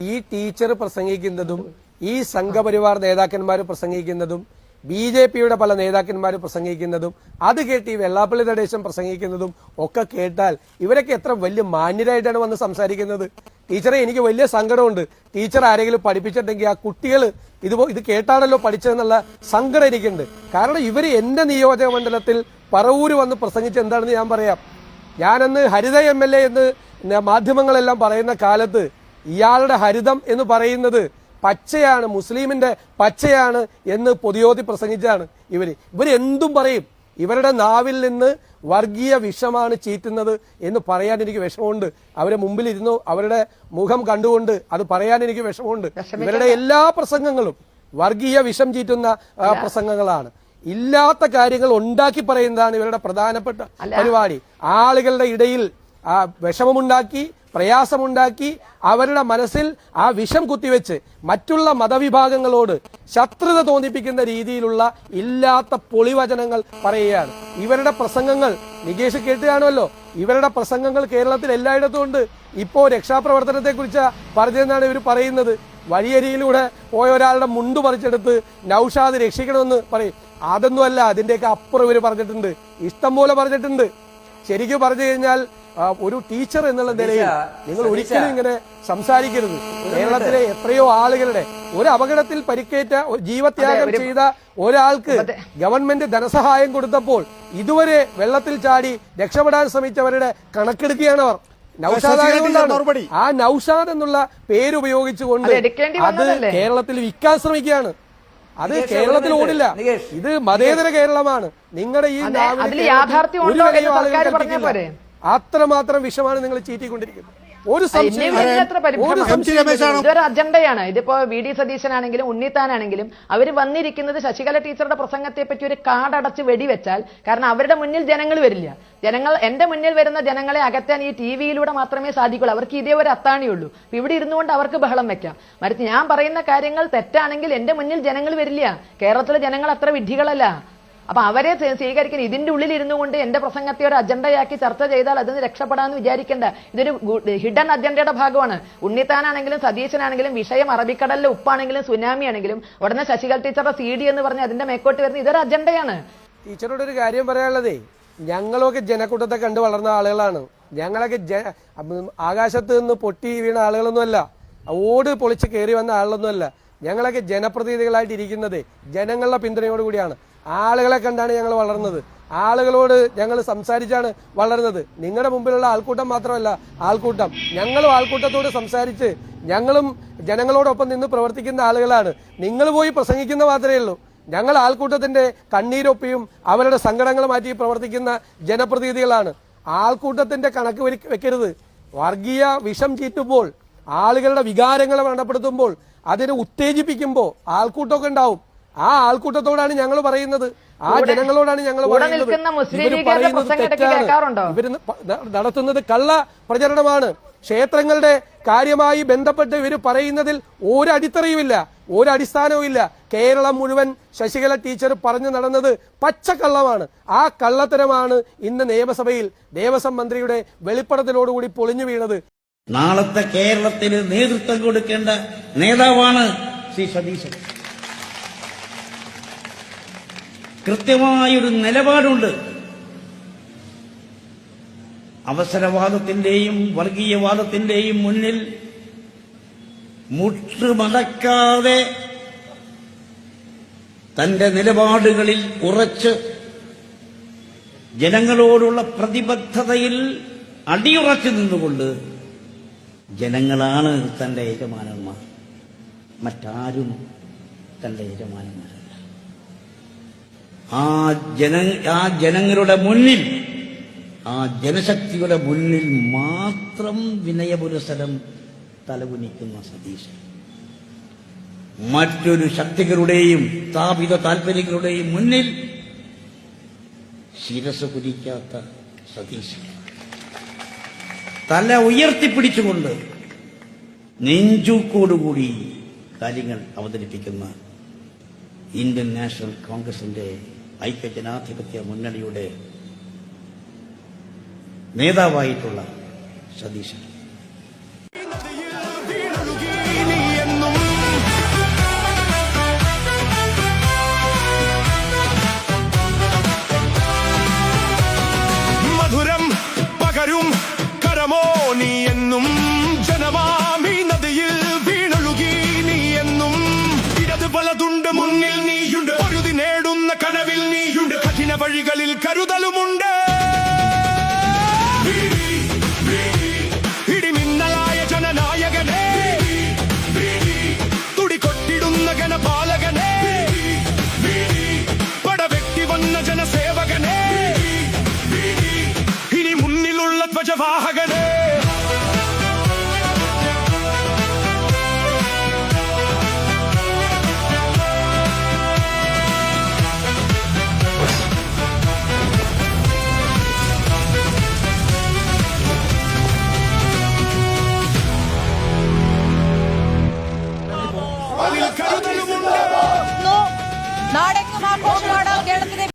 ഈ ടീച്ചർ പ്രസംഗിക്കുന്നതും ഈ സംഘപരിവാർ നേതാക്കന്മാർ പ്രസംഗിക്കുന്നതും ബിജെപിയുടെ പല നേതാക്കന്മാർ പ്രസംഗിക്കുന്നതും അത് കേട്ട് ഈ വെള്ളാപ്പള്ളി നടേശൻ പ്രസംഗിക്കുന്നതും ഒക്കെ കേട്ടാൽ ഇവരൊക്കെ എത്ര വലിയ മാന്യരായിട്ടാണ് വന്ന് സംസാരിക്കുന്നത്. ടീച്ചറെ, എനിക്ക് വലിയ സങ്കടമുണ്ട്. ടീച്ചർ ആരെങ്കിലും പഠിപ്പിച്ചിട്ടുണ്ടെങ്കിൽ ആ കുട്ടികൾ ഇത് കേട്ടാണല്ലോ പഠിച്ചതെന്നുള്ള സങ്കടം എനിക്കുണ്ട്. കാരണം ഇവർ എന്റെ നിയോജക മണ്ഡലത്തിൽ പറവൂര് വന്ന് പ്രസംഗിച്ച് എന്താണെന്ന് ഞാൻ പറയാം. ഞാനന്ന് ഹരിത MLA എന്ന് മാധ്യമങ്ങളെല്ലാം പറയുന്ന കാലത്ത് ഇയാളുടെ ഹരിതം എന്ന് പറയുന്നത് പച്ചയാണ്, മുസ്ലിമിന്റെ പച്ചയാണ് എന്ന് പൊതുയോധി പ്രസംഗിച്ചാണ്. ഇവരെന്തും പറയും. ഇവരുടെ നാവിൽ നിന്ന് വർഗീയ വിഷമാണ് ചീറ്റുന്നത് എന്ന് പറയാൻ എനിക്ക് വിഷമമുണ്ട്. അവരെ മുമ്പിലിരുന്നു അവരുടെ മുഖം കണ്ടുകൊണ്ട് അത് പറയാൻ എനിക്ക് വിഷമമുണ്ട്. ഇവരുടെ എല്ലാ പ്രസംഗങ്ങളും വർഗീയ വിഷം ചീറ്റുന്ന പ്രസംഗങ്ങളാണ്. ഇല്ലാത്ത കാര്യങ്ങൾ ഉണ്ടാക്കി പറയുന്നതാണ് ഇവരുടെ പ്രധാനപ്പെട്ട പരിപാടി. ആളുകളുടെ ഇടയിൽ വിഷമമുണ്ടാക്കി, പ്രയാസമുണ്ടാക്കി, അവരുടെ മനസ്സിൽ ആ വിഷം കുത്തിവെച്ച് മറ്റുള്ള മതവിഭാഗങ്ങളോട് ശത്രുത തോന്നിപ്പിക്കുന്ന രീതിയിലുള്ള ഇല്ലാത്ത പൊളിവചനങ്ങൾ പറയുകയാണ്. ഇവരുടെ പ്രസംഗങ്ങൾ നികേഷ് കേട്ട് കാണുമല്ലോ. ഇവരുടെ പ്രസംഗങ്ങൾ കേരളത്തിൽ എല്ലായിടത്തും ഉണ്ട്. ഇപ്പോ രക്ഷാപ്രവർത്തനത്തെ കുറിച്ച് പറഞ്ഞതെന്നാണ് ഇവർ പറയുന്നത്. വഴിയരിയിലൂടെ പോയ ഒരാളുടെ മുണ്ട് പറിച്ചെടുത്ത് നൌഷാദ് രക്ഷിക്കണമെന്ന് പറയും. അതൊന്നുമല്ല, അതിന്റെയൊക്കെ അപ്പുറം ഇവർ പറഞ്ഞിട്ടുണ്ട്, ഇഷ്ടം പോലെ പറഞ്ഞിട്ടുണ്ട്. ശരിക്കും പറഞ്ഞു കഴിഞ്ഞാൽ ഒരു ടീച്ചർ എന്നുള്ള നിലയിൽ നിങ്ങൾ ഒരിക്കലും ഇങ്ങനെ സംസാരിക്കരുത്. കേരളത്തിലെ എത്രയോ ആളുകളുടെ ഒരു അപകടത്തിൽ പരിക്കേറ്റ ജീവത്യാഗം ചെയ്ത ഒരാൾക്ക് ഗവൺമെന്റ് ധനസഹായം കൊടുത്തപ്പോൾ ഇതുവരെ വെള്ളത്തിൽ ചാടി രക്ഷപ്പെടാൻ ശ്രമിച്ചവരുടെ കണക്കെടുക്കുകയാണ് അവർ. നൌഷാദ് ആ നൌഷാദ് എന്നുള്ള പേരുപയോഗിച്ചുകൊണ്ട് അത് കേരളത്തിൽ വിൽക്കാൻ ശ്രമിക്കുകയാണ്. അത് കേരളത്തിൽ ഓടില്ല. ഇത് മതേതര കേരളമാണ്. നിങ്ങളുടെ ഈ അത്രമാത്രം വിഷമാണ് നിങ്ങൾ ചീറ്റിക്കൊണ്ടിരിക്കുന്നത്. ഇതൊരു അജണ്ടയാണ്. ഇതിപ്പോ VD സതീശനാണെങ്കിലും ഉണ്ണിത്താനാണെങ്കിലും അവർ വന്നിരിക്കുന്നത് ശശികല ടീച്ചറുടെ പ്രസംഗത്തെ പറ്റി ഒരു കാടടച്ച് വെടിവെച്ചാൽ, കാരണം അവരുടെ മുന്നിൽ ജനങ്ങൾ വരില്ല. എന്റെ മുന്നിൽ വരുന്ന ജനങ്ങളെ അകറ്റാൻ ഈ TV-യിലൂടെ മാത്രമേ സാധിക്കുള്ളൂ. അവർക്ക് ഇതേ ഒരു അത്താണിയുള്ളൂ. ഇവിടെ ഇരുന്നുകൊണ്ട് അവർക്ക് ബഹളം വെക്കാം. മറിച്ച് ഞാൻ പറയുന്ന കാര്യങ്ങൾ തെറ്റാണെങ്കിൽ എന്റെ മുന്നിൽ ജനങ്ങൾ വരില്ല. കേരളത്തിലെ ജനങ്ങൾ അത്ര വിഡ്ഢികളല്ല. അപ്പൊ അവരെ സ്വീകരിക്കാൻ ഇതിന്റെ ഉള്ളിൽ ഇരുന്നു കൊണ്ട് എന്റെ പ്രസംഗത്തെ ഒരു അജണ്ടയാക്കി ചർച്ച ചെയ്താൽ അതിന് രക്ഷപ്പെടാമെന്ന് വിചാരിക്കേണ്ട. ഇതൊരു ഹിഡൻ അജണ്ടയുടെ ഭാഗമാണ്. ഉണ്ണിത്താനാണെങ്കിലും സതീശനാണെങ്കിലും വിഷയം അറബിക്കടലിലെ ഉപ്പാണെങ്കിലും സുനാമി ആണെങ്കിലും ഉടനെ ശശികല ടീച്ചറുടെ CD എന്ന് പറഞ്ഞ് അതിന്റെ മേക്കോട്ട് വരുന്ന ഇതൊരു അജണ്ടയാണ്. ടീച്ചറോട് ഒരു കാര്യം പറയാനുള്ളതേ, ഞങ്ങളൊക്കെ ജനക്കൂട്ടത്തെ കണ്ടു വളർന്ന ആളുകളാണ്. ഞങ്ങളൊക്കെ ആകാശത്ത് നിന്ന് പൊട്ടി വീണ ആളുകളൊന്നുമല്ല, ഓട് പൊളിച്ച് കയറി വന്ന ആളുകളൊന്നുമല്ല. ഞങ്ങളൊക്കെ ജനപ്രതിനിധികളായിട്ട് ഇരിക്കുന്നത് ജനങ്ങളുടെ പിന്തുണയോടുകൂടിയാണ്. ആളുകളെ കണ്ടാണ് ഞങ്ങൾ വളർന്നത്. ആളുകളോട് ഞങ്ങൾ സംസാരിച്ചാണ് വളർന്നത്. നിങ്ങളുടെ മുമ്പിലുള്ള ആൾക്കൂട്ടം മാത്രമല്ല ആൾക്കൂട്ടം. ഞങ്ങളും ആൾക്കൂട്ടത്തോട് സംസാരിച്ച് ഞങ്ങളും ജനങ്ങളോടൊപ്പം നിന്ന് പ്രവർത്തിക്കുന്ന ആളുകളാണ്. നിങ്ങൾ പോയി പ്രസംഗിക്കുന്ന മാത്രമേ ഉള്ളൂ. ഞങ്ങൾ ആൾക്കൂട്ടത്തിന്റെ കണ്ണീരൊപ്പിയും അവരുടെ സങ്കടങ്ങൾ മാറ്റി പ്രവർത്തിക്കുന്ന ജനപ്രതിനിധികളാണ്. ആൾക്കൂട്ടത്തിന്റെ കണക്ക് വെക്കരുത്. വർഗീയ വിഷം ചീറ്റുമ്പോൾ, ആളുകളുടെ വികാരങ്ങളെ വ്രണപ്പെടുത്തുമ്പോൾ, അതിനെ ഉത്തേജിപ്പിക്കുമ്പോൾ ആൾക്കൂട്ടമൊക്കെ ഉണ്ടാവും. ആ ആൾക്കൂട്ടത്തോടാണ് ഞങ്ങൾ പറയുന്നത്, ആ ജനങ്ങളോടാണ് ഞങ്ങൾ പറയുന്നത്. ഇവർ പറയുന്നത് തെറ്റാണ്. ഇവർ നടത്തുന്നത് കള്ള പ്രചരണമാണ്. ക്ഷേത്രങ്ങളുടെ കാര്യമായി ബന്ധപ്പെട്ട് ഇവർ പറയുന്നതിൽ ഒരടിത്തറയുമില്ല, ഒരടിസ്ഥാനവുമില്ല. കേരളം മുഴുവൻ ശശികല ടീച്ചർ പറഞ്ഞു നടന്നത് പച്ചക്കള്ളമാണ്. ആ കള്ളത്തരമാണ് ഇന്ന് നിയമസഭയിൽ ദേവസ്വം മന്ത്രിയുടെ വെളിപ്പെടുത്തലോടുകൂടി പൊളിഞ്ഞു വീണത്. നാളത്തെ കേരളത്തിന് നേതൃത്വം കൊടുക്കേണ്ട നേതാവാണ് ശ്രീ സതീശൻ. കൃത്യമായൊരു നിലപാടുണ്ട്. അവസരവാദത്തിന്റെയും വർഗീയവാദത്തിന്റെയും മുന്നിൽ മുട്ടുമടക്കാതെ തന്റെ നിലപാടുകളിൽ ഉറച്ച് ജനങ്ങളോടുള്ള പ്രതിബദ്ധതയിൽ അടിയുറച്ചു നിന്നുകൊണ്ട് ജനങ്ങളാണ് തന്റെ യജമാനന്മാർ, മറ്റാരും തന്റെ യജമാനന്മാരല്ല. ആ ജനങ്ങളുടെ മുന്നിൽ, ആ ജനശക്തിയുടെ മുന്നിൽ മാത്രം വിനയപുരസരം തലകുനിക്കുന്ന സതീശൻ, മറ്റൊരു ശക്തികളുടെയും സ്ഥാപിത താൽപര്യങ്ങളുടെയും മുന്നിൽ ശിരസ് കുനിക്കാത്ത സതീശൻ, തല ഉയർത്തിപ്പിടിച്ചുകൊണ്ട് നെഞ്ചൂക്കോടുകൂടി കാര്യങ്ങൾ അവതരിപ്പിക്കുന്ന ഇന്ത്യൻ നാഷണൽ കോൺഗ്രസിന്റെ ഐക്യജനാധിപത്യ മുന്നണിയുടെ നേതാവായിട്ടുള്ള സതീശൻ. നാടെങ്ങും ആഘോഷമാണ്. കേരളത്തിലെ